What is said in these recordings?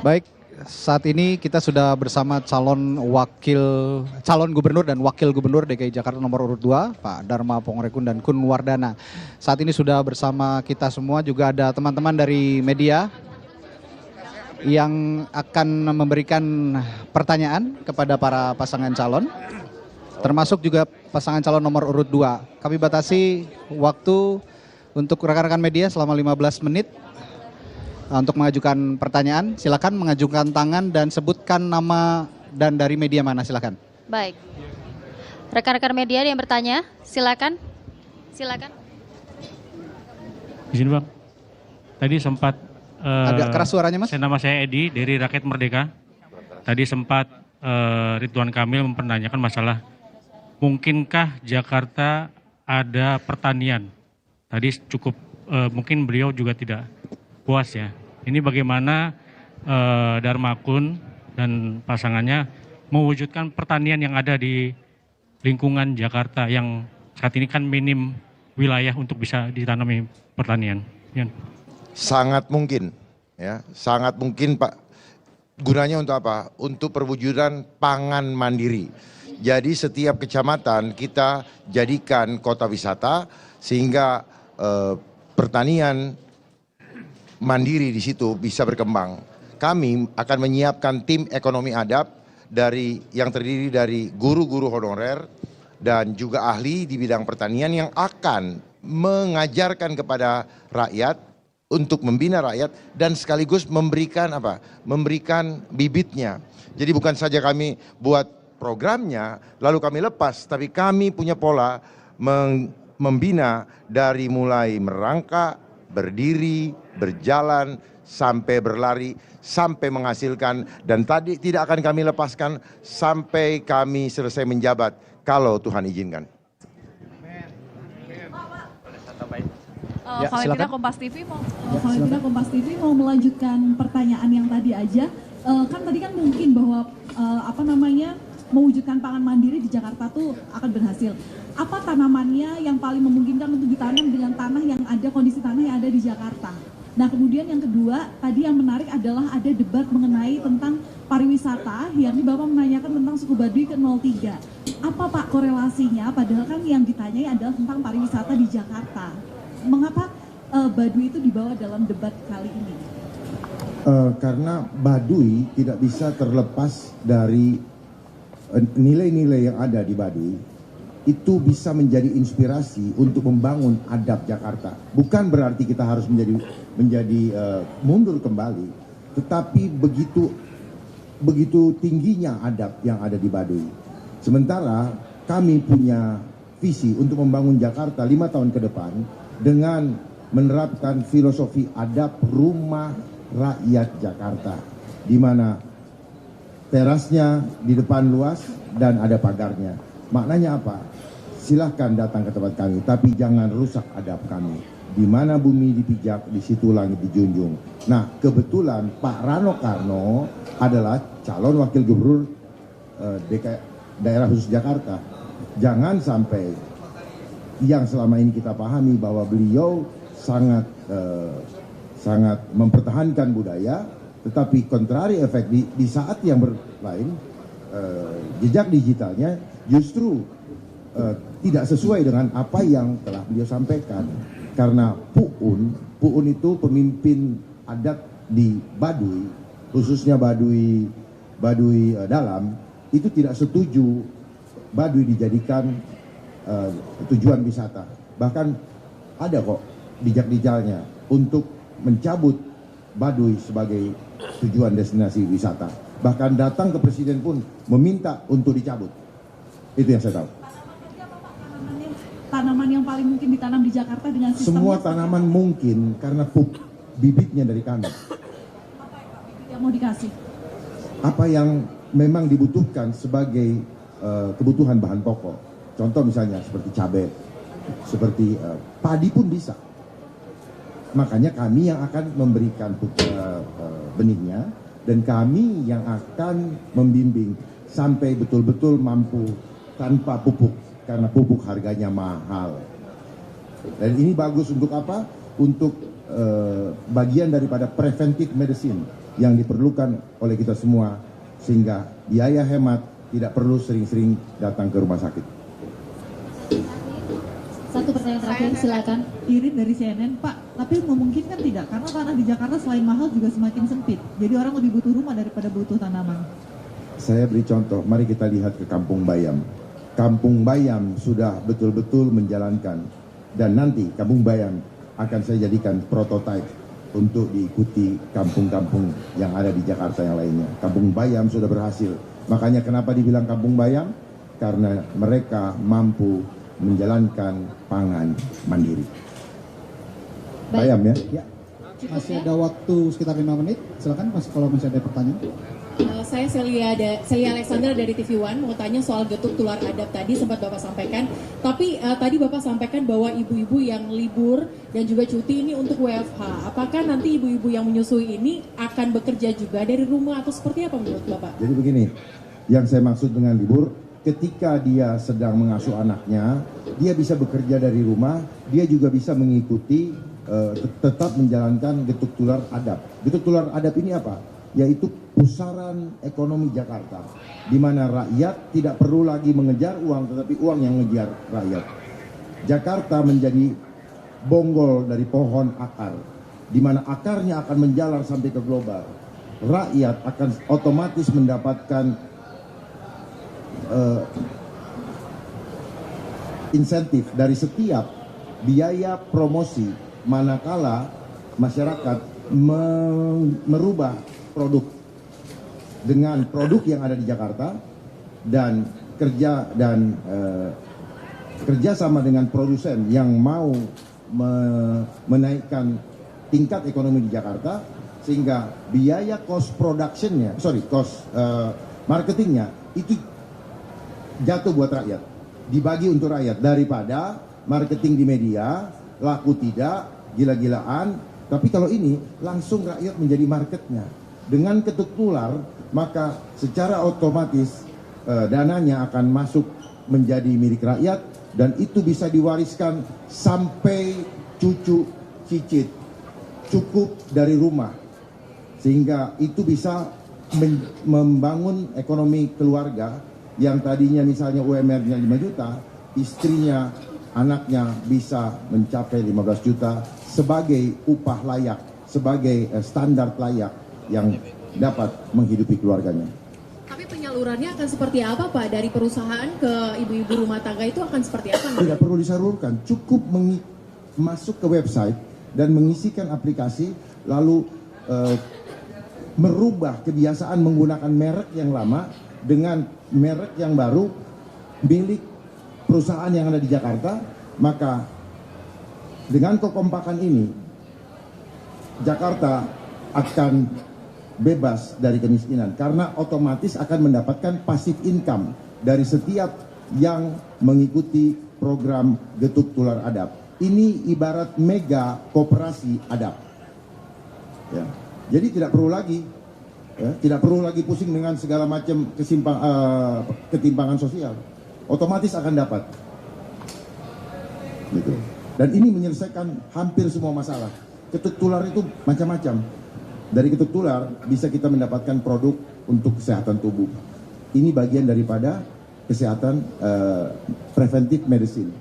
Baik, saat ini kita sudah bersama calon gubernur dan wakil gubernur DKI Jakarta nomor urut 2, Pak Dharma Pongrekun dan Kun Wardana. Saat ini sudah bersama kita semua, juga ada teman-teman dari media yang akan memberikan pertanyaan kepada para pasangan calon, termasuk juga pasangan calon nomor urut 2. Kami batasi waktu untuk rekan-rekan media selama 15 menit. Untuk mengajukan pertanyaan, silakan mengajukan tangan dan sebutkan nama dan dari media mana, silakan. Baik. Rekan-rekan media yang bertanya, silakan. Silakan. Izin Bang, tadi sempat agak keras suaranya Mas. Nama saya Edi dari Rakyat Merdeka. Tadi sempat Ridwan Kamil mempertanyakan masalah mungkinkah Jakarta ada pertanian. Tadi cukup mungkin beliau juga tidak puas ya. Ini bagaimana Dharma Kun dan pasangannya mewujudkan pertanian yang ada di lingkungan Jakarta yang saat ini kan minim wilayah untuk bisa ditanami pertanian. Ya. Sangat mungkin, ya, sangat mungkin Pak. Gunanya untuk apa? Untuk perwujudan pangan mandiri. Jadi setiap kecamatan kita jadikan kota wisata sehingga pertanian mandiri di situ bisa berkembang. Kami akan menyiapkan tim ekonomi adab yang terdiri dari guru-guru honorer dan juga ahli di bidang pertanian yang akan mengajarkan kepada rakyat untuk membina rakyat dan sekaligus memberikan Memberikan bibitnya. Jadi bukan saja kami buat programnya lalu kami lepas, tapi kami punya pola membina dari mulai merangkak, berdiri, berjalan, sampai berlari, sampai menghasilkan, dan tadi tidak akan kami lepaskan sampai kami selesai menjabat kalau Tuhan izinkan. Ya, Valentina silakan. Kompas TV mau melanjutkan pertanyaan yang tadi aja. Kan tadi kan mungkin bahwa mewujudkan pangan mandiri di Jakarta tuh akan berhasil. Apa tanamannya yang paling memungkinkan untuk ditanam dengan tanah yang ada, kondisi tanah yang ada di Jakarta? Nah kemudian yang kedua, tadi yang menarik adalah ada debat mengenai tentang pariwisata, yakni Bapak menanyakan tentang suku Baduy ke 03. Apa Pak korelasinya, padahal kan yang ditanyai adalah tentang pariwisata di Jakarta. Mengapa Baduy itu dibawa dalam debat kali ini? Karena Baduy tidak bisa terlepas dari nilai-nilai yang ada di Baduy. Itu bisa menjadi inspirasi untuk membangun adab Jakarta. Bukan berarti kita harus menjadi mundur kembali, tetapi begitu tingginya adab yang ada di Baduy. Sementara kami punya visi untuk membangun Jakarta 5 tahun ke depan dengan menerapkan filosofi adab rumah rakyat Jakarta, di mana terasnya di depan luas dan ada pagarnya. Maknanya apa? Silahkan datang ke tempat kami, tapi jangan rusak adab kami. Di mana bumi dipijak, di situ langit dijunjung. Nah, kebetulan Pak Rano Karno adalah calon wakil gubernur daerah khusus Jakarta. Jangan sampai yang selama ini kita pahami bahwa beliau sangat mempertahankan budaya, tetapi kontrari efek di saat yang lain jejak digitalnya justru tidak sesuai dengan apa yang telah beliau sampaikan. Karena Puun itu pemimpin adat di Baduy, khususnya Baduy dalam, itu tidak setuju Baduy dijadikan tujuan wisata. Bahkan ada kok dijak-dijalnya untuk mencabut Baduy sebagai tujuan destinasi wisata. Bahkan datang ke presiden pun meminta untuk dicabut. Itu yang saya tahu. Tanaman yang paling mungkin ditanam di Jakarta dengan sistemnya? Semua tanaman mungkin karena bibitnya dari kami. Apa yang mau dikasih? Apa yang memang dibutuhkan sebagai kebutuhan bahan pokok. Contoh misalnya seperti cabai, seperti padi pun bisa. Makanya kami yang akan memberikan benihnya dan kami yang akan membimbing sampai betul-betul mampu tanpa pupuk. Karena pupuk harganya mahal. Dan ini bagus untuk apa? Untuk bagian daripada preventive medicine. yang diperlukan oleh kita semua, sehingga biaya hemat, tidak perlu sering-sering datang ke rumah sakit. Satu pertanyaan terakhir, silakan. Irin dari CNN, Pak, tapi memungkinkan tidak? Karena tanah di Jakarta selain mahal juga semakin sempit. Jadi orang lebih butuh rumah daripada butuh tanaman. Saya beri contoh, mari kita lihat ke Kampung Bayam. Kampung Bayam sudah betul-betul menjalankan, dan nanti Kampung Bayam akan saya jadikan prototipe untuk diikuti kampung-kampung yang ada di Jakarta yang lainnya. Kampung Bayam sudah berhasil. Makanya kenapa dibilang Kampung Bayam? Karena mereka mampu menjalankan pangan mandiri. Baik. Bayam ya? Ya, masih ada waktu sekitar 5 menit. Silakan Mas kalau masih ada pertanyaan. Saya Celia Alexander dari TV One mau tanya soal getuk tular adab tadi sempat Bapak sampaikan. Tapi tadi Bapak sampaikan bahwa ibu-ibu yang libur dan juga cuti ini untuk WFH. Apakah nanti ibu-ibu yang menyusui ini akan bekerja juga dari rumah atau seperti apa menurut Bapak? Jadi begini, yang saya maksud dengan libur, ketika dia sedang mengasuh anaknya, dia bisa bekerja dari rumah, dia juga bisa mengikuti, tetap menjalankan getuk tular adab. Getuk tular adab ini apa? Yaitu pusaran ekonomi Jakarta, di mana rakyat tidak perlu lagi mengejar uang, tetapi uang yang mengejar rakyat. Jakarta menjadi bonggol dari pohon akar, di mana akarnya akan menjalar sampai ke global. Rakyat akan otomatis mendapatkan insentif dari setiap biaya promosi, manakala masyarakat merubah produk dengan produk yang ada di Jakarta dan kerjasama dengan produsen yang mau menaikkan tingkat ekonomi di Jakarta, sehingga biaya cost marketingnya itu jatuh buat rakyat, dibagi untuk rakyat, daripada marketing di media laku tidak, gila-gilaan. Tapi kalau ini langsung rakyat menjadi marketnya. Dengan ketuk tular, maka secara otomatis dananya akan masuk menjadi milik rakyat, dan itu bisa diwariskan sampai cucu cicit, cukup dari rumah, sehingga itu bisa membangun ekonomi keluarga yang tadinya misalnya UMR-nya 5 juta, istrinya, anaknya bisa mencapai 15 juta sebagai upah layak, sebagai standar layak yang dapat menghidupi keluarganya. Tapi penyalurannya akan seperti apa Pak? Dari perusahaan ke ibu-ibu rumah tangga itu akan seperti apa? Tidak perlu disalurkan, cukup masuk ke website dan mengisikan aplikasi, lalu merubah kebiasaan menggunakan merek yang lama dengan merek yang baru milik perusahaan yang ada di Jakarta. Maka dengan kekompakan ini, Jakarta akan bebas dari kemiskinan, karena otomatis akan mendapatkan passive income dari setiap yang mengikuti program getuk tular adab. Ini ibarat mega koperasi adab. Ya. Jadi tidak perlu lagi, tidak perlu lagi pusing dengan segala macam ketimpangan sosial. Otomatis akan dapat. Gitu. Dan ini menyelesaikan hampir semua masalah. Getuk tular itu macam-macam. Dari getuk tular bisa kita mendapatkan produk untuk kesehatan tubuh. Ini bagian daripada kesehatan preventive medicine.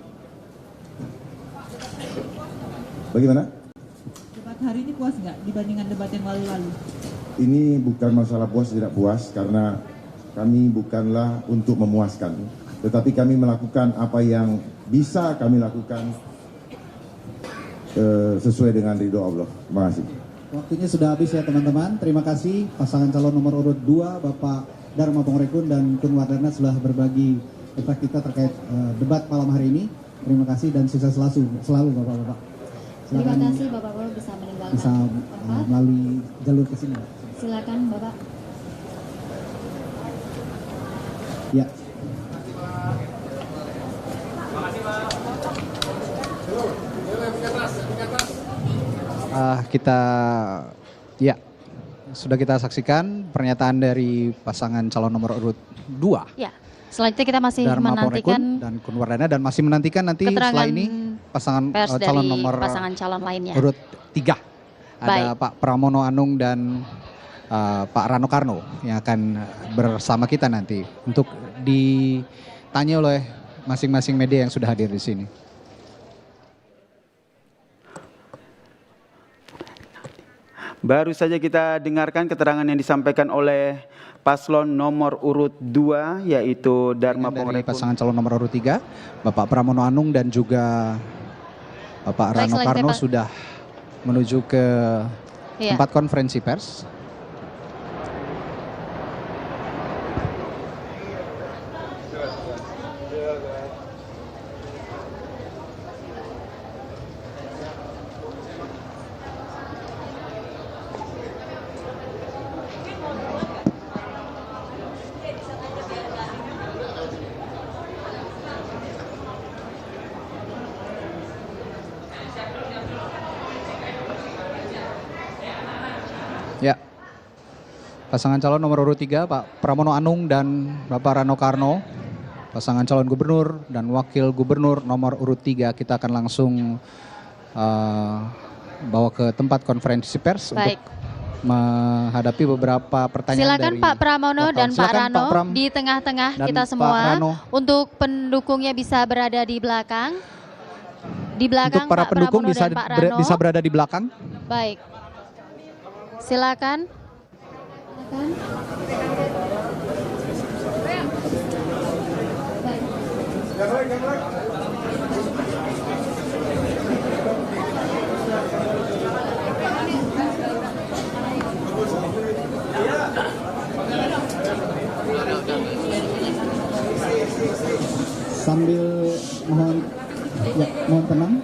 Bagaimana? Debat hari ini puas nggak dibandingkan debat yang lalu-lalu? Ini bukan masalah puas tidak puas, karena kami bukanlah untuk memuaskan, tetapi kami melakukan apa yang bisa kami lakukan sesuai dengan ridho Allah. Terima kasih. Waktunya sudah habis ya teman-teman. Terima kasih pasangan calon nomor urut 2 Bapak Dharma Pongrekun dan Kun Wardana sudah berbagi feedback kita terkait debat malam hari ini. Terima kasih dan sukses selalu Bapak-bapak. Terima kasih Bapak-bapak bisa meninggalkan bisa tempat. melalui jalur ke sini. Silakan Bapak. Ya. Kita sudah kita saksikan pernyataan dari pasangan calon nomor urut 2. Ya. Selanjutnya kita masih Dharma menantikan Pongrekun dan Kun Wardana, dan masih menantikan nanti keterangan setelah ini pasangan pers calon dari nomor pasangan calon lainnya. urut 3. Ada Baik. Pak Pramono Anung dan Pak Rano Karno yang akan bersama kita nanti untuk ditanya oleh masing-masing media yang sudah hadir di sini. Baru saja kita dengarkan keterangan yang disampaikan oleh paslon nomor urut 2 yaitu Dharma dari Pongrekun. pasangan calon nomor urut 3, Bapak Pramono Anung dan juga Bapak Rano Karno sudah menuju ke tempat konferensi pers. Ya, pasangan calon nomor urut 3 Pak Pramono Anung dan Bapak Rano Karno, pasangan calon gubernur dan wakil gubernur nomor urut 3, kita akan langsung bawa ke tempat konferensi pers untuk menghadapi beberapa pertanyaan. Silakan dari Pak Pramono dan Pak Rano Pram di tengah-tengah dan kita Pak semua. Rano. Untuk pendukungnya bisa berada di belakang. Di belakang Untuk para Pak pendukung Pramono dan Pak Rano. bisa berada di belakang. Baik. Silakan. Sambil mohon tenang.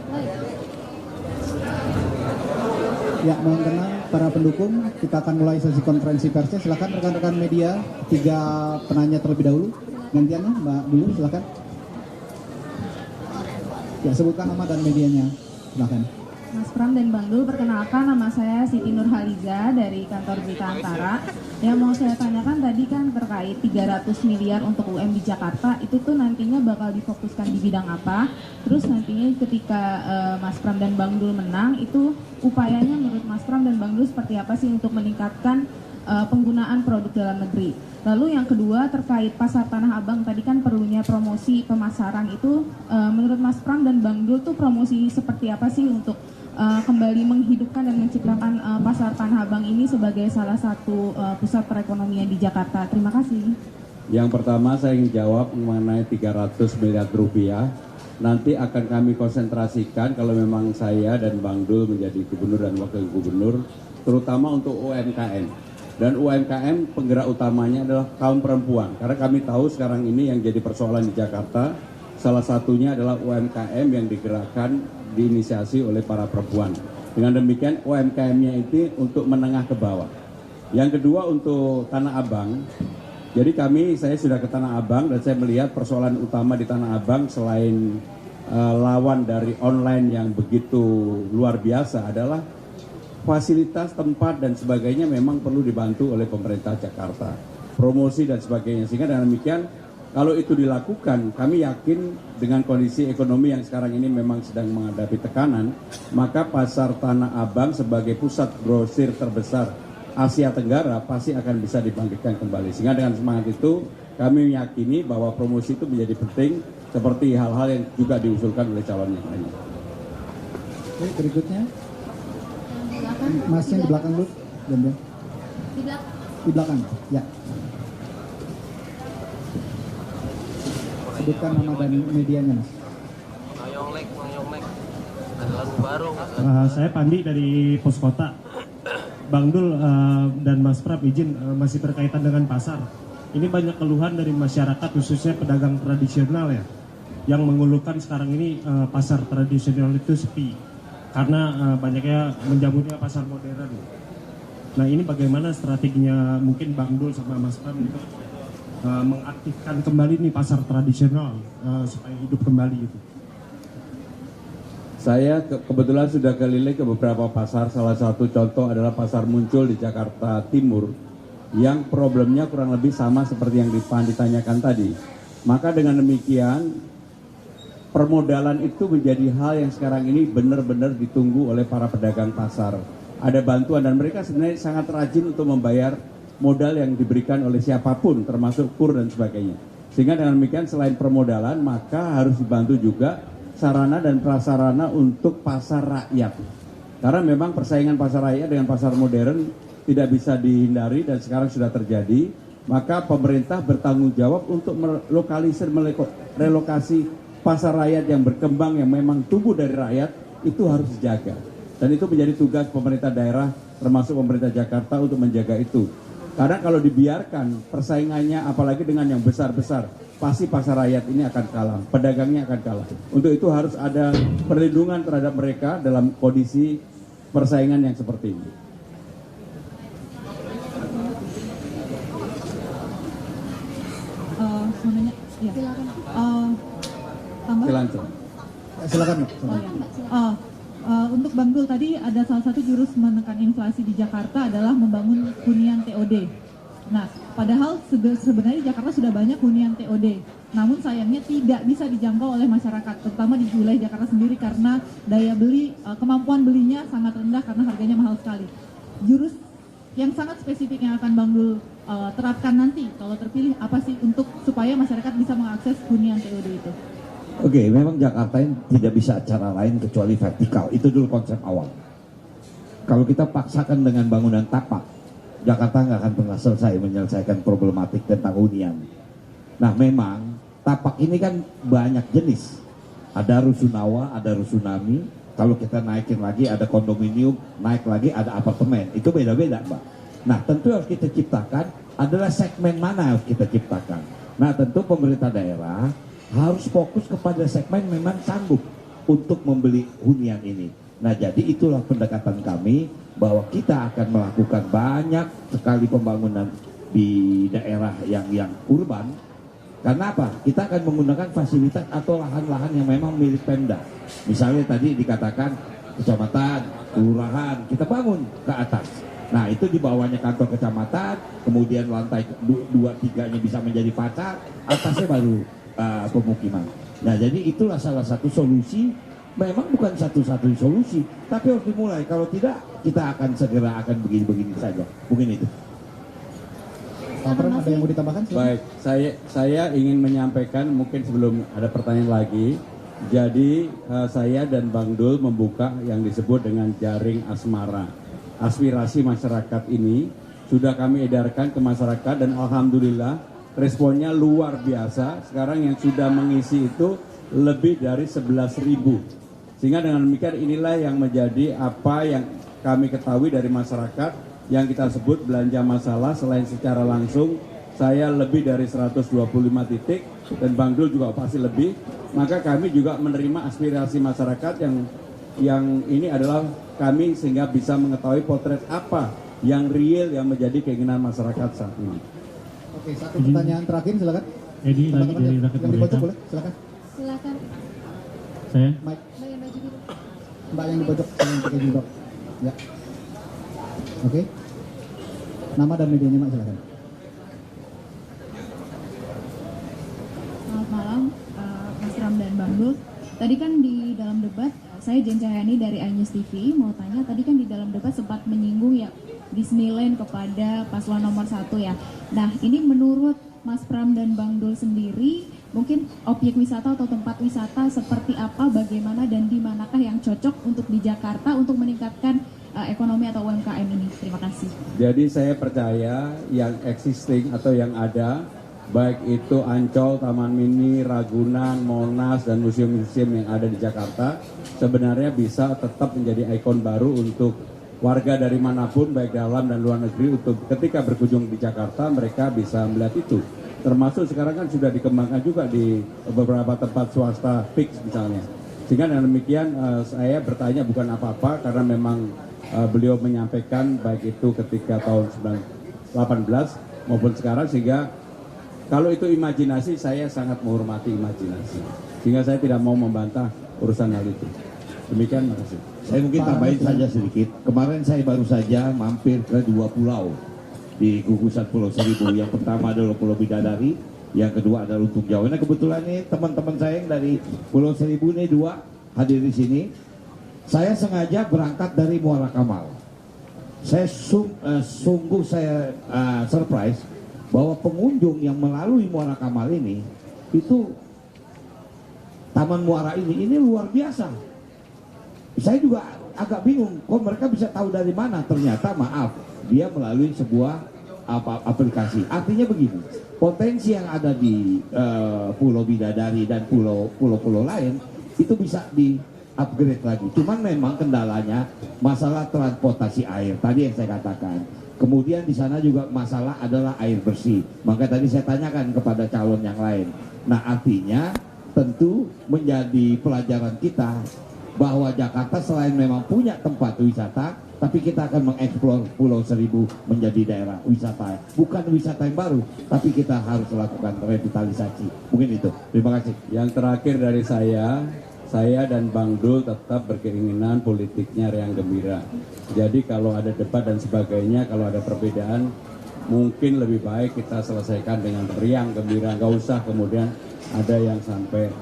Ya, mohon tenang para pendukung. Kita akan mulai sesi konferensi persnya. Silakan rekan-rekan media, 3 penanya terlebih dahulu. Gantiannya Mbak dulu, silakan. Ya, sebutkan nama dan medianya. Silakan. Mas Pram dan Bang Dul, perkenalkan nama saya Siti Nurhaliza dari kantor Berita Antara. Yang mau saya tanyakan tadi kan terkait 300 miliar untuk UM di Jakarta, itu tuh nantinya bakal difokuskan di bidang apa? Terus nantinya ketika Mas Pram dan Bang Dul menang, itu upayanya menurut Mas Pram dan Bang Dul seperti apa sih untuk meningkatkan penggunaan produk dalam negeri? Lalu yang kedua terkait pasar Tanah Abang, tadi kan perlunya promosi pemasaran itu, menurut Mas Pram dan Bang Dul tuh promosi seperti apa sih untuk kembali menghidupkan dan menciptakan pasar Tanah Abang ini sebagai salah satu pusat perekonomian di Jakarta? Terima kasih. Yang pertama saya ingin jawab mengenai 300 miliar rupiah. Nanti akan kami konsentrasikan kalau memang saya dan Bang Dul menjadi gubernur dan wakil gubernur, terutama untuk UMKM. Dan UMKM penggerak utamanya adalah kaum perempuan. Karena kami tahu sekarang ini yang jadi persoalan di Jakarta, salah satunya adalah UMKM yang digerakkan, diinisiasi oleh para perempuan. Dengan demikian UMKM-nya itu untuk menengah ke bawah. Yang kedua untuk Tanah Abang. Jadi saya sudah ke Tanah Abang dan saya melihat persoalan utama di Tanah Abang selain lawan dari online yang begitu luar biasa adalah fasilitas tempat dan sebagainya memang perlu dibantu oleh pemerintah Jakarta. Promosi dan sebagainya. Sehingga dengan demikian kalau itu dilakukan, kami yakin dengan kondisi ekonomi yang sekarang ini memang sedang menghadapi tekanan, maka pasar Tanah Abang sebagai pusat grosir terbesar Asia Tenggara pasti akan bisa dibangkitkan kembali. Sehingga dengan semangat itu, kami meyakini bahwa promosi itu menjadi penting seperti hal-hal yang juga diusulkan oleh calon yang lain. Oke, berikutnya. Mas yang di belakang dulu. Di belakang, ya. Sebutkan nama dan medianya, Mas. Ada lagu baru. Saya Pandi dari Pos Kota. Bang Dul dan Mas Prab izin masih berkaitan dengan pasar. Ini banyak keluhan dari masyarakat khususnya pedagang tradisional ya, yang mengeluhkan sekarang ini pasar tradisional itu sepi karena banyaknya menjamurnya pasar modern. Nah ini bagaimana strateginya mungkin Bang Dul sama Mas Prab untuk mengaktifkan kembali nih pasar tradisional supaya hidup kembali itu. Saya kebetulan sudah keliling ke beberapa pasar, salah satu contoh adalah pasar Muncul di Jakarta Timur yang problemnya kurang lebih sama seperti yang ditanyakan tadi. Maka dengan demikian permodalan itu menjadi hal yang sekarang ini benar-benar ditunggu oleh para pedagang pasar. ada bantuan, dan mereka sebenarnya sangat rajin untuk membayar modal yang diberikan oleh siapapun, termasuk KUR dan sebagainya. Sehingga dengan demikian selain permodalan, maka harus dibantu juga sarana dan prasarana untuk pasar rakyat. Karena memang persaingan pasar rakyat dengan pasar modern tidak bisa dihindari dan sekarang sudah terjadi. Maka pemerintah bertanggung jawab untuk melokalisir, relokasi pasar rakyat yang berkembang, yang memang tumbuh dari rakyat, itu harus dijaga. Dan itu menjadi tugas pemerintah daerah, termasuk pemerintah Jakarta untuk menjaga itu. Karena kalau dibiarkan persaingannya, apalagi dengan yang besar-besar, pasti pasar rakyat ini akan kalah, pedagangnya akan kalah. Untuk itu harus ada perlindungan terhadap mereka dalam kondisi persaingan yang seperti ini. Silakan. Silakan. Untuk Bang Dul, tadi ada salah satu jurus menekan inflasi di Jakarta adalah membangun hunian TOD. Nah, padahal sebenarnya di Jakarta sudah banyak hunian TOD. Namun sayangnya tidak bisa dijangkau oleh masyarakat, terutama di wilayah Jakarta sendiri karena daya beli, kemampuan belinya sangat rendah karena harganya mahal sekali. Jurus yang sangat spesifik yang akan Bang Dul terapkan nanti kalau terpilih apa sih untuk supaya masyarakat bisa mengakses hunian TOD itu? Oke, memang Jakarta ini tidak bisa cara lain kecuali vertikal. Itu dulu konsep awal. Kalau kita paksakan dengan bangunan tapak, Jakarta nggak akan pernah selesai menyelesaikan problematik tentang hunian. Nah, memang tapak ini kan banyak jenis. Ada rusunawa, ada rusunami. Kalau kita naikin lagi ada kondominium, naik lagi ada apartemen. Itu beda-beda, Mbak. Nah, tentu harus kita ciptakan adalah segmen mana harus kita ciptakan. Nah, tentu pemerintah daerah harus fokus kepada segmen memang sanggup untuk membeli hunian ini. Nah, jadi itulah pendekatan kami bahwa kita akan melakukan banyak sekali pembangunan di daerah yang urban. Karena apa? Kita akan menggunakan fasilitas atau lahan-lahan yang memang milik Pemda. Misalnya tadi dikatakan kecamatan, kelurahan, kita bangun ke atas. Nah, itu di bawahnya kantor kecamatan, kemudian lantai 2-3-nya bisa menjadi pasar, atasnya baru pemukiman. Nah, jadi itulah salah satu solusi. Memang bukan satu-satunya solusi, tapi harus dimulai. Kalau tidak, kita akan segera begini-begini saja. Mungkin itu. Pak Pram, ada yang mau ditambahkan? Baik, saya ingin menyampaikan mungkin sebelum ada pertanyaan lagi. Jadi saya dan Bang Dul membuka yang disebut dengan jaring asmara. Aspirasi masyarakat ini sudah kami edarkan ke masyarakat dan alhamdulillah responnya luar biasa. Sekarang yang sudah mengisi itu lebih dari 11.000. Sehingga dengan demikian inilah yang menjadi apa yang kami ketahui dari masyarakat yang kita sebut belanja masalah. Selain secara langsung saya lebih dari 125 titik dan Bang Dul juga pasti lebih. Maka kami juga menerima aspirasi masyarakat yang ini adalah kami sehingga bisa mengetahui potret apa yang real yang menjadi keinginan masyarakat saat ini. Oke, satu pertanyaan terakhir silakan. Edi lagi dari Rakyat yang di pojok boleh, silakan. Silakan. Saya. Mike. Mbak yang baju biru. Mbak yang di pojok, yang pakai jilbab. Ya. Oke. Nama dan medianya, Mak, silakan. Selamat malam, Mas Ram dan Bang Dul. Tadi kan di dalam debat, saya Jen Cahyani dari iNews TV mau tanya, tadi kan di dalam debat sempat menyinggung ya disnilaian kepada paslon nomor 1 ya. Nah, ini menurut Mas Pram dan Bang Dul sendiri, mungkin objek wisata atau tempat wisata seperti apa, bagaimana dan di manakah yang cocok untuk di Jakarta untuk meningkatkan ekonomi atau UMKM ini? Terima kasih. Jadi saya percaya yang existing atau yang ada, baik itu Ancol, Taman Mini, Ragunan, Monas, dan museum-museum yang ada di Jakarta, sebenarnya bisa tetap menjadi ikon baru untuk warga dari manapun, baik dalam dan luar negeri, untuk ketika berkunjung di Jakarta, mereka bisa melihat itu. Termasuk sekarang kan sudah dikembangkan juga di beberapa tempat swasta fix misalnya. Sehingga dengan demikian saya bertanya bukan apa-apa, karena memang beliau menyampaikan baik itu ketika tahun 2018 maupun sekarang, sehingga kalau itu imajinasi, saya sangat menghormati imajinasi. Sehingga saya tidak mau membantah urusan hal itu. Demikian, makasih. Saya mungkin tambahin saja sedikit. Kemarin saya baru saja mampir ke 2 pulau di gugusan Pulau Seribu. Yang pertama adalah Pulau Bidadari, yang kedua adalah Lutung Jawa. Nah, kebetulan nih teman-teman saya yang dari Pulau Seribu ini 2 hadir di sini. Saya sengaja berangkat dari Muara Kamal. Saya sungguh surprise bahwa pengunjung yang melalui Muara Kamal ini itu Taman Muara ini luar biasa. Saya juga agak bingung, kok mereka bisa tahu dari mana? Ternyata maaf, dia melalui sebuah aplikasi. Artinya begini, potensi yang ada di Pulau Bidadari dan pulau-pulau lain itu bisa di upgrade lagi. Cuman memang kendalanya masalah transportasi air. Tadi yang saya katakan. Kemudian di sana juga masalah adalah air bersih. Maka tadi saya tanyakan kepada calon yang lain. Nah, artinya tentu menjadi pelajaran kita bahwa Jakarta selain memang punya tempat wisata, tapi kita akan mengeksplor Pulau Seribu menjadi daerah wisata. Bukan wisata yang baru, tapi kita harus lakukan revitalisasi. Mungkin itu. Terima kasih. Yang terakhir dari saya dan Bang Dul tetap berkeinginan politiknya riang gembira. Jadi kalau ada debat dan sebagainya, kalau ada perbedaan, mungkin lebih baik kita selesaikan dengan riang gembira. Nggak usah kemudian ada yang sampai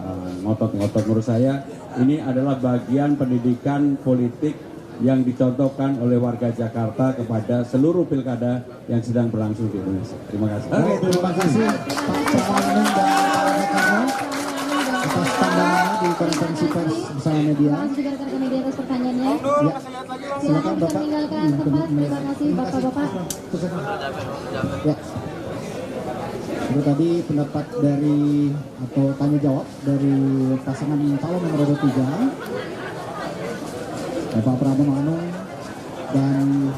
ngotot-ngotot. Menurut saya ini adalah bagian pendidikan politik yang dicontohkan oleh warga Jakarta kepada seluruh pilkada yang sedang berlangsung di Indonesia. Terima kasih. Oke, terima kasih Pak Pramono dan Pak Mekarno atas pandangannya di konferensi pers bersama media. Terima kasih juga rekan-rekan media atas pertanyaannya. Ya, silakan bisa Bapak. meninggalkan tempat. Terima kasih Bapak-Bapak. Ya. Itu tadi pendapat dari atau tanya jawab dari pasangan calon nomor 3, Bapak Pramono Anung dan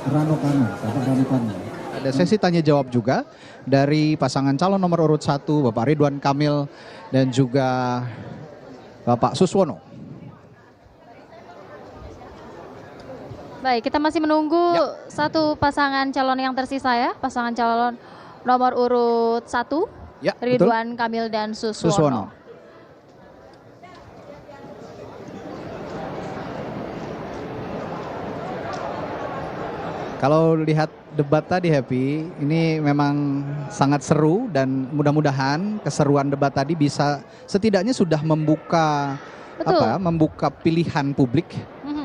Rano Karno, Bapak Rano Karno. Ada sesi tanya jawab juga dari pasangan calon nomor urut 1, Bapak Ridwan Kamil dan juga Bapak Suswono. Baik, kita masih menunggu satu pasangan calon yang tersisa ya, pasangan calon nomor urut 1, Ya, Ridwan Kamil dan Suswono. Kalau lihat debat tadi Happy, ini memang sangat seru dan mudah-mudahan keseruan debat tadi bisa setidaknya sudah membuka membuka pilihan publik,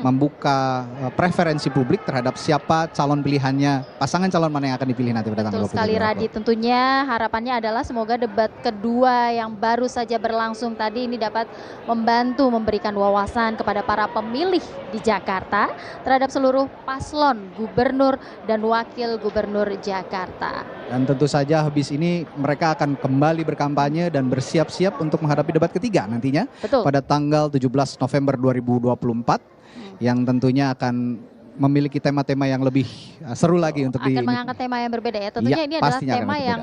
membuka preferensi publik terhadap siapa calon pilihannya, pasangan calon mana yang akan dipilih nanti pada tanggal 20. Betul sekali Radit, tentunya harapannya adalah semoga debat kedua yang baru saja berlangsung tadi ini dapat membantu memberikan wawasan kepada para pemilih di Jakarta terhadap seluruh paslon gubernur dan wakil gubernur Jakarta. Dan tentu saja habis ini mereka akan kembali berkampanye dan bersiap-siap untuk menghadapi debat ketiga nantinya. Betul. Pada tanggal 17 November 2024 yang tentunya akan memiliki tema-tema yang lebih seru lagi untuk akan mengangkat tema yang berbeda ya. Tentunya ini adalah tema yang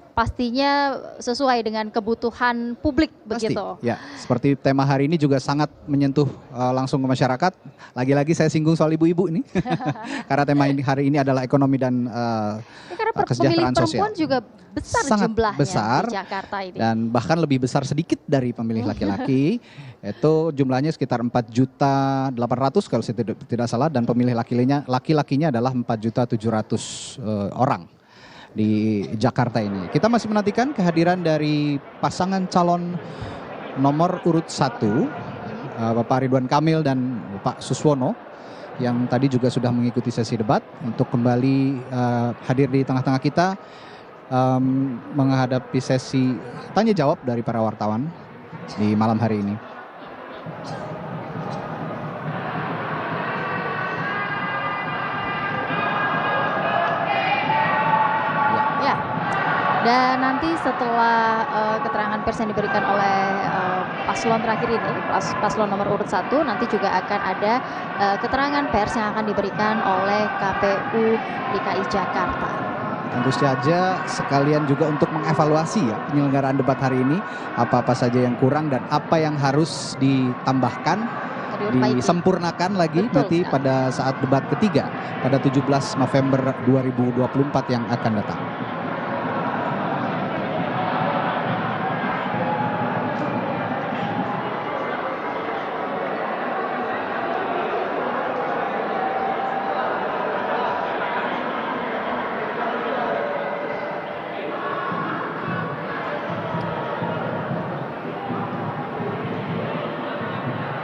pastinya sesuai dengan kebutuhan publik begitu. Ya, seperti tema hari ini juga sangat menyentuh langsung ke masyarakat. Lagi-lagi saya singgung soal ibu-ibu ini. Karena tema hari ini adalah ekonomi dan kesejahteraan sosial. Perempuan juga besar sangat jumlahnya besar, di Jakarta ini. Dan bahkan lebih besar sedikit dari pemilih laki-laki. Itu jumlahnya sekitar 4.800.000 kalau saya tidak salah, dan pemilih laki-lakinya adalah 4.700.000 orang di Jakarta ini. Kita masih menantikan kehadiran dari pasangan calon nomor urut 1, Bapak Ridwan Kamil dan Bapak Suswono, yang tadi juga sudah mengikuti sesi debat untuk kembali hadir di tengah-tengah kita menghadapi sesi tanya jawab dari para wartawan di malam hari ini. Ya. Dan nanti setelah keterangan pers yang diberikan oleh paslon terakhir ini, paslon nomor urut 1, nanti juga akan ada keterangan pers yang akan diberikan oleh KPU DKI Jakarta. Tentu saja sekalian juga untuk mengevaluasi ya penyelenggaraan debat hari ini, apa-apa saja yang kurang dan apa yang harus ditambahkan, disempurnakan lagi nanti pada saat debat ketiga pada 17 November 2024 yang akan datang.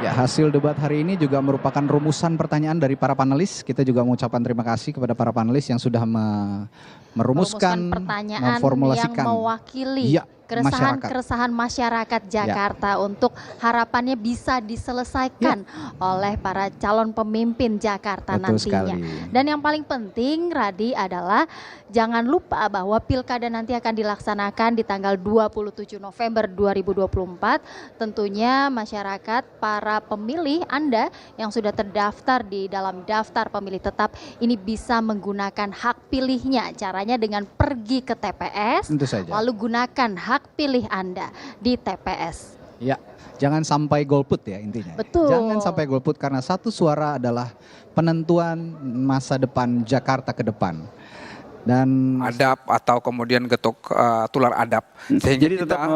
Ya, Ya, hasil debat hari ini juga merupakan rumusan pertanyaan dari para panelis. Kita juga mengucapkan terima kasih kepada para panelis yang sudah merumuskan, pertanyaan memformulasikan yang mewakili keresahan masyarakat Jakarta untuk harapannya bisa diselesaikan oleh para calon pemimpin Jakarta nantinya. Dan yang paling penting, Radi, adalah jangan lupa bahwa Pilkada nanti akan dilaksanakan di tanggal 27 November 2024. Tentunya masyarakat, para pemilih Anda yang sudah terdaftar di dalam daftar pemilih tetap ini bisa menggunakan hak pilihnya. Caranya dengan pergi ke TPS, lalu gunakan hak pilih Anda di TPS. Ya, jangan sampai golput ya intinya. Betul. Jangan sampai golput karena satu suara adalah penentuan masa depan Jakarta ke depan. Dan adab atau kemudian getuk tular adab. Jadi tetap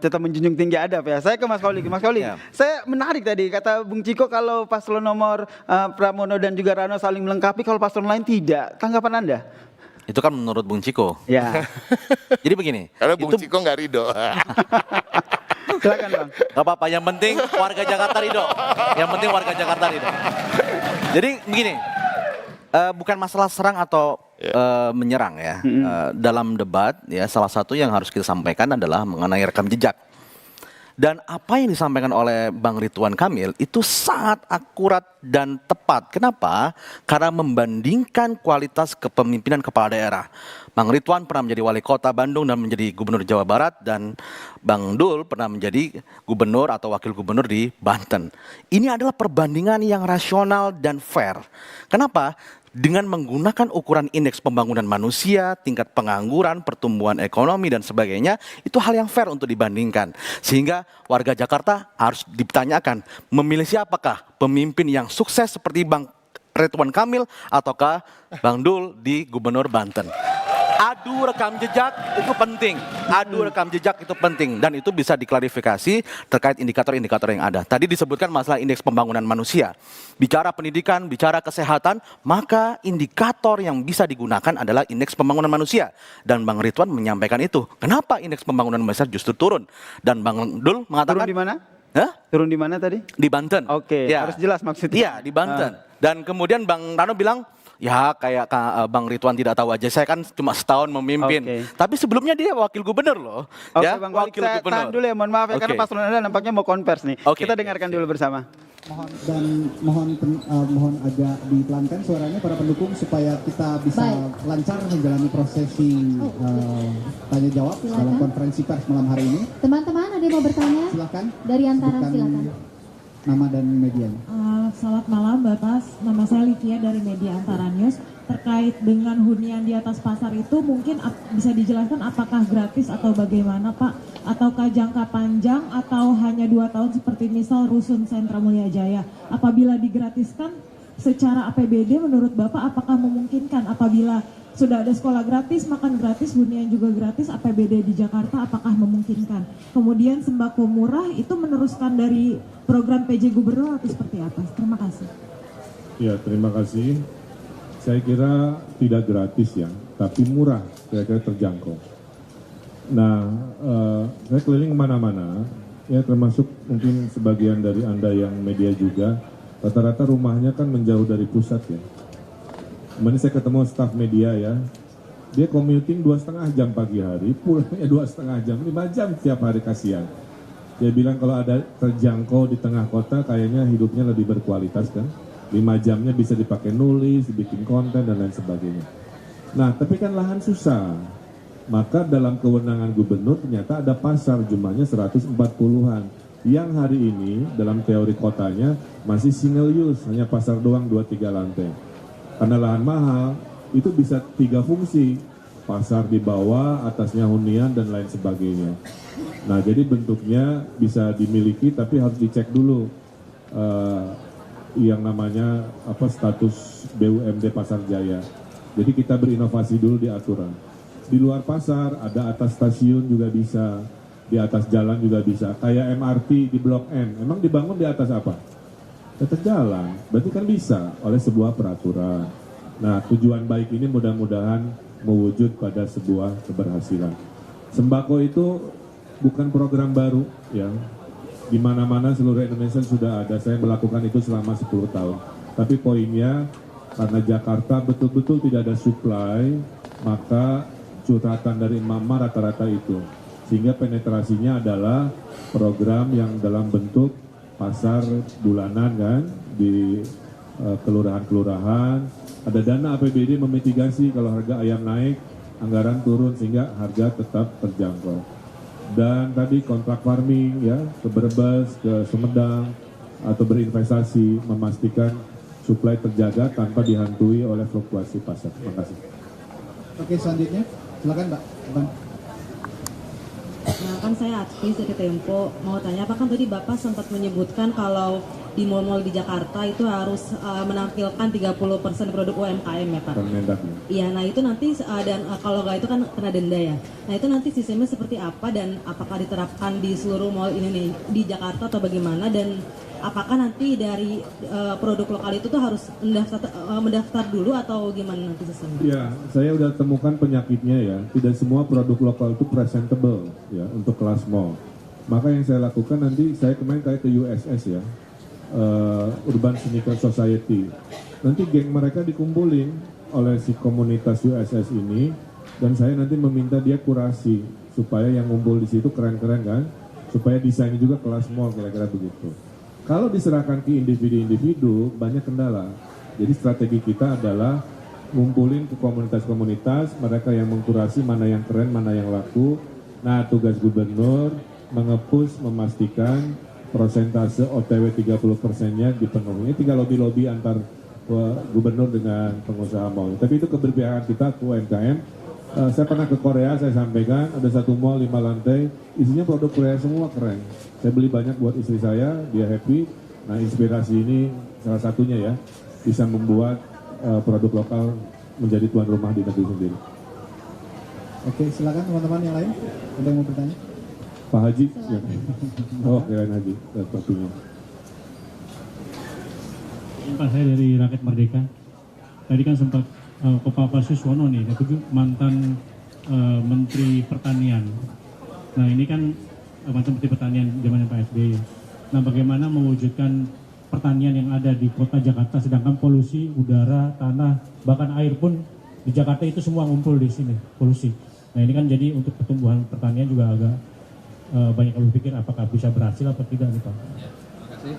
tetap menjunjung tinggi adab ya. Saya ke Mas Koli. Mas Koli, saya menarik tadi kata Bung Ciko kalau paslon nomor Pramono dan juga Rano saling melengkapi, kalau paslon lain tidak. Tanggapan Anda? Itu kan menurut Bung Ciko. Ya. Jadi begini. Karena Bung Ciko nggak ridho. Silakan Bang. Gak apa-apa, yang penting warga Jakarta ridho. Yang penting warga Jakarta ridho. Jadi begini, bukan masalah serang atau menyerang ya. Dalam debat ya, salah satu yang harus kita sampaikan adalah mengenai rekam jejak. Dan apa yang disampaikan oleh Bang Ridwan Kamil itu sangat akurat dan tepat. Kenapa? Karena membandingkan kualitas kepemimpinan kepala daerah. Bang Ridwan pernah menjadi wali kota Bandung dan menjadi gubernur Jawa Barat, dan Bang Dul pernah menjadi gubernur atau wakil gubernur di Banten. Ini adalah perbandingan yang rasional dan fair. Kenapa? Dengan menggunakan ukuran indeks pembangunan manusia, tingkat pengangguran, pertumbuhan ekonomi dan sebagainya, itu hal yang fair untuk dibandingkan. Sehingga warga Jakarta harus ditanyakan, memilih siapakah pemimpin yang sukses seperti Bang Ridwan Kamil ataukah Bang Dul di Gubernur Banten. Adu rekam jejak itu penting. Adu rekam jejak itu penting dan itu bisa diklarifikasi terkait indikator-indikator yang ada. Tadi disebutkan masalah indeks pembangunan manusia. Bicara pendidikan, bicara kesehatan, maka indikator yang bisa digunakan adalah indeks pembangunan manusia. Dan Bang Ridwan menyampaikan itu. Kenapa indeks pembangunan manusia justru turun? Dan Bang Dul mengatakan turun di mana? Hah? Turun di mana tadi? Di Banten. Oke, ya. Harus jelas maksudnya. Iya, di Banten. Dan kemudian Bang Rano bilang, ya kayak Bang Ridwan tidak tahu aja, saya kan cuma setahun memimpin. Tapi sebelumnya dia wakil gubernur loh. Ya, Bang Wali, saya tahan dulu ya, mohon maaf ya, karena paslon Anda nampaknya mau konvers nih. Kita dengarkan dulu bersama. Mohon agak dipelankan suaranya para pendukung supaya kita bisa lancar menjalani prosesi tanya jawab dalam konferensi pers malam hari ini. Teman-teman ada yang mau bertanya? Silakan. Dari antara silakan. Nama dan medianya. Selamat malam Batas, nama saya Livia dari Media Antara News. Terkait dengan hunian di atas pasar itu mungkin bisa dijelaskan apakah gratis atau bagaimana Pak? Ataukah jangka panjang atau hanya 2 tahun seperti misal Rusun Sentra Mulia Jaya? Apabila digratiskan secara APBD menurut Bapak apakah memungkinkan apabila sudah ada sekolah gratis, makan gratis, hunian juga gratis, APBD di Jakarta apakah memungkinkan? Kemudian sembako murah itu meneruskan dari program PJ Gubernur atau seperti apa? Terima kasih. Ya, terima kasih. Saya kira tidak gratis ya, tapi murah, kira-kira terjangkau. Nah, saya keliling kemana-mana, ya termasuk mungkin sebagian dari Anda yang media juga, rata-rata rumahnya kan menjauh dari pusat ya. Kemarin saya ketemu staf media ya, dia commuting 2,5 jam pagi hari, pulangnya 2,5 jam, 5 jam tiap hari, kasihan. Dia bilang kalau ada terjangkau di tengah kota kayaknya hidupnya lebih berkualitas kan. 5 jamnya bisa dipakai nulis, bikin konten dan lain sebagainya. Nah tapi kan lahan susah. Maka dalam kewenangan gubernur ternyata ada pasar jumlahnya 140-an. Yang hari ini dalam teori kotanya masih single use, hanya pasar doang 2-3 lantai. Karena lahan mahal, itu bisa 3 fungsi. Pasar di bawah, atasnya hunian dan lain sebagainya. Nah jadi bentuknya bisa dimiliki tapi harus dicek dulu yang namanya status BUMD Pasar Jaya. Jadi kita berinovasi dulu di aturan. Di luar pasar ada atas stasiun juga bisa, di atas jalan juga bisa. Kayak MRT di Blok M, emang dibangun di atas apa? Atas jalan, berarti kan bisa oleh sebuah peraturan. Nah tujuan baik ini mudah-mudahan mewujud pada sebuah keberhasilan. Sembako itu bukan program baru ya. Di mana-mana seluruh Indonesia sudah ada. Saya melakukan itu selama 10 tahun. Tapi poinnya, karena Jakarta betul-betul tidak ada supply, maka curhatan dari emak-emak rata-rata itu. Sehingga penetrasinya adalah program yang dalam bentuk pasar bulanan kan, di kelurahan-kelurahan. Ada dana APBD memitigasi kalau harga ayam naik, anggaran turun sehingga harga tetap terjangkau. Dan tadi kontrak farming ya, ke Brebes, ke Sumedang, atau berinvestasi memastikan suplai terjaga tanpa dihantui oleh fluktuasi pasar. Terima kasih. Oke, selanjutnya silakan Mbak. Nah, kan saya aktif dari Tempo, mau tanya, apa kan tadi Bapak sempat menyebutkan kalau di mal-mal di Jakarta itu harus menampilkan 30% produk UMKM ya Pak? Iya, nah itu nanti dan kalau nggak itu kan kena denda ya. Nah itu nanti sistemnya seperti apa dan apakah diterapkan di seluruh mall ini di Jakarta atau bagaimana, dan apakah nanti dari produk lokal itu tuh harus mendaftar dulu atau gimana nanti sistemnya? Ya, saya udah temukan penyakitnya ya. Tidak semua produk lokal itu presentable ya untuk kelas mall. Maka yang saya lakukan nanti, saya kemarin kayak ke USS ya, Urban Sneaker Society. Nanti geng mereka dikumpulin oleh si komunitas USS ini, dan saya nanti meminta dia kurasi supaya yang ngumpul di situ keren-keren kan, supaya desainnya juga kelas mall, kira-kira begitu. Kalau diserahkan ke individu-individu, banyak kendala. Jadi strategi kita adalah ngumpulin ke komunitas-komunitas, mereka yang mengkurasi mana yang keren, mana yang laku. Nah, tugas gubernur mengepus, memastikan prosentase OTW 30%-nya dipenuhi. Ini tinggal lobby-lobby antar gubernur dengan pengusaha mall. Tapi itu keberpihakan kita ke UMKM. Saya pernah ke Korea, saya sampaikan ada satu mall 5 lantai, isinya produk Korea semua keren. Saya beli banyak buat istri saya, dia happy. Nah, inspirasi ini salah satunya ya, bisa membuat produk lokal menjadi tuan rumah di negeri sendiri. Oke, silakan teman-teman yang lain. Ada yang mau bertanya? Pak Haji, ya. Oh kirain Haji, waktunya. Pak, saya dari Rakyat Merdeka. Tadi kan sempat Pak Suswono nih, mantan Menteri Pertanian. Nah ini kan mantan Menteri Pertanian zamannya Pak SBY. Nah bagaimana mewujudkan pertanian yang ada di kota Jakarta, sedangkan polusi udara, tanah, bahkan air pun di Jakarta itu semua ngumpul di sini, polusi. Nah ini kan jadi untuk pertumbuhan pertanian juga agak banyak yang berpikir apakah bisa berhasil atau tidak nih Pak. Terima kasih.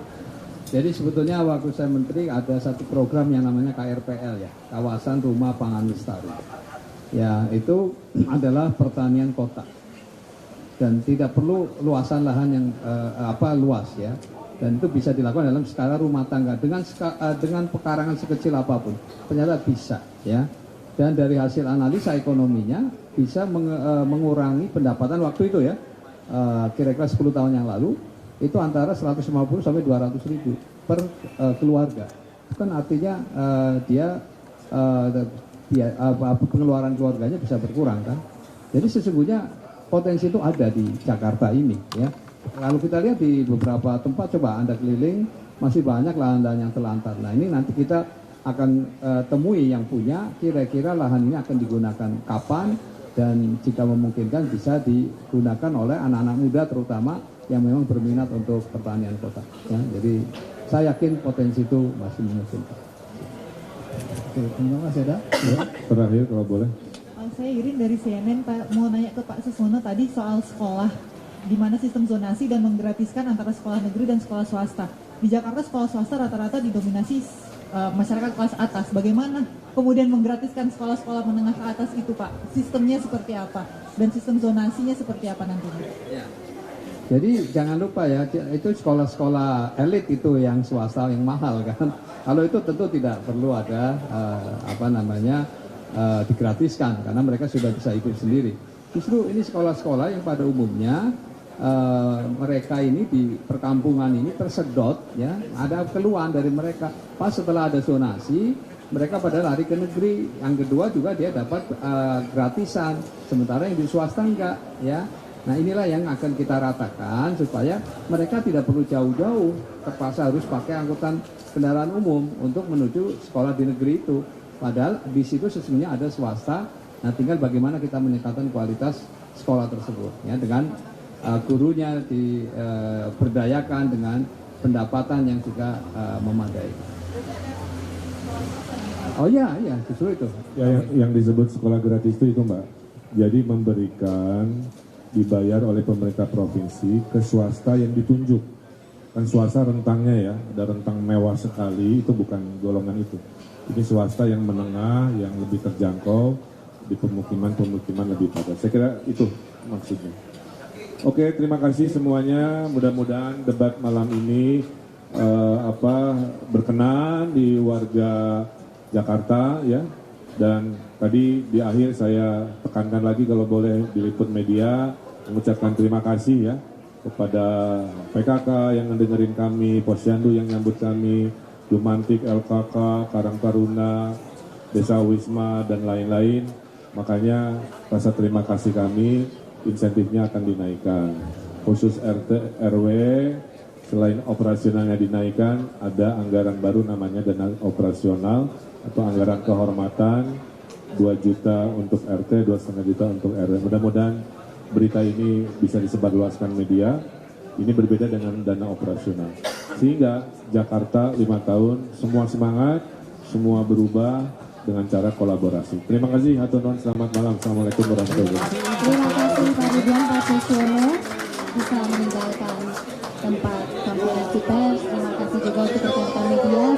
Jadi sebetulnya waktu saya menteri ada satu program yang namanya KRPL ya, Kawasan Rumah Pangan Lestari. Ya itu adalah pertanian kota dan tidak perlu luasan lahan yang luas ya, dan itu bisa dilakukan dalam skala rumah tangga dengan pekarangan sekecil apapun. Ternyata bisa ya, dan dari hasil analisa ekonominya bisa mengurangi pendapatan waktu itu ya. Kira-kira 10 tahun yang lalu itu antara 150 sampai 200 ribu per keluarga. Itu kan artinya pengeluaran keluarganya bisa berkurang kan. Jadi sesungguhnya potensi itu ada di Jakarta ini ya. Kalau kita lihat di beberapa tempat, coba Anda keliling, masih banyak lahan-lahan yang terlantar. Nah ini nanti kita akan temui yang punya, kira-kira lahan ini akan digunakan kapan, dan jika memungkinkan bisa digunakan oleh anak-anak muda terutama yang memang berminat untuk pertanian kota. Ya, jadi saya yakin potensi itu masih memungkinkan. Oke, terima kasih ada. Ya, terakhir kalau boleh. Saya Irin dari CNN, Pak, mau nanya ke Pak Suswono tadi soal sekolah, di mana sistem zonasi dan menggratiskan antara sekolah negeri dan sekolah swasta. Di Jakarta sekolah swasta rata-rata didominasi masyarakat kelas atas. Bagaimana kemudian menggratiskan sekolah-sekolah menengah ke atas itu Pak? Sistemnya seperti apa? Dan sistem zonasinya seperti apa nantinya? Ya. Jadi jangan lupa ya, itu sekolah-sekolah elit itu yang swasta yang mahal kan. Kalau itu tentu tidak perlu ada digratiskan karena mereka sudah bisa hidup sendiri. Justru ini sekolah-sekolah yang pada umumnya mereka ini di perkampungan ini tersedot ya, ada keluhan dari mereka. Pas setelah ada zonasi, mereka pada lari ke negeri. Yang kedua juga dia dapat gratisan, sementara yang di swasta enggak ya. Nah inilah yang akan kita ratakan supaya mereka tidak perlu jauh-jauh terpaksa harus pakai angkutan kendaraan umum untuk menuju sekolah di negeri itu. Padahal di situ sesungguhnya ada swasta. Nah tinggal bagaimana kita meningkatkan kualitas sekolah tersebut ya, dengan gurunya diberdayakan dengan pendapatan yang juga memadai. Oh iya, justru itu. Ya, yang disebut sekolah gratis itu Mbak. Jadi memberikan dibayar oleh pemerintah provinsi ke swasta yang ditunjuk. Kan swasta rentangnya ya, ada rentang mewah sekali, itu bukan golongan itu. Ini swasta yang menengah, yang lebih terjangkau di pemukiman-pemukiman lebih padat. Saya kira itu maksudnya. Oke, terima kasih semuanya. Mudah-mudahan debat malam ini berkenan di warga Jakarta ya. Dan tadi di akhir saya tekankan lagi kalau boleh diliput media, mengucapkan terima kasih ya kepada PKK yang mendengarin kami, Posyandu yang nyambut kami, Jumantik, LKK, Karang Taruna, Desa Wisma dan lain-lain. Makanya rasa terima kasih kami, insentifnya akan dinaikkan. Khusus RT RW selain operasionalnya dinaikkan, ada anggaran baru namanya dana operasional atau anggaran kehormatan 2 juta untuk RT, 2,5 juta untuk RW. Mudah-mudahan berita ini bisa disebarluaskan media. Ini berbeda dengan dana operasional. Sehingga Jakarta 5 tahun semua semangat, semua berubah dengan cara kolaborasi. Terima kasih, hatur nuhun, selamat malam. Assalamualaikum warahmatullahi wabarakatuh. Terima kasih Pak Ridwan, Pak Suswono bisa meninggalkan tempat konferensi pers. Terima kasih juga untuk rekan-rekan media.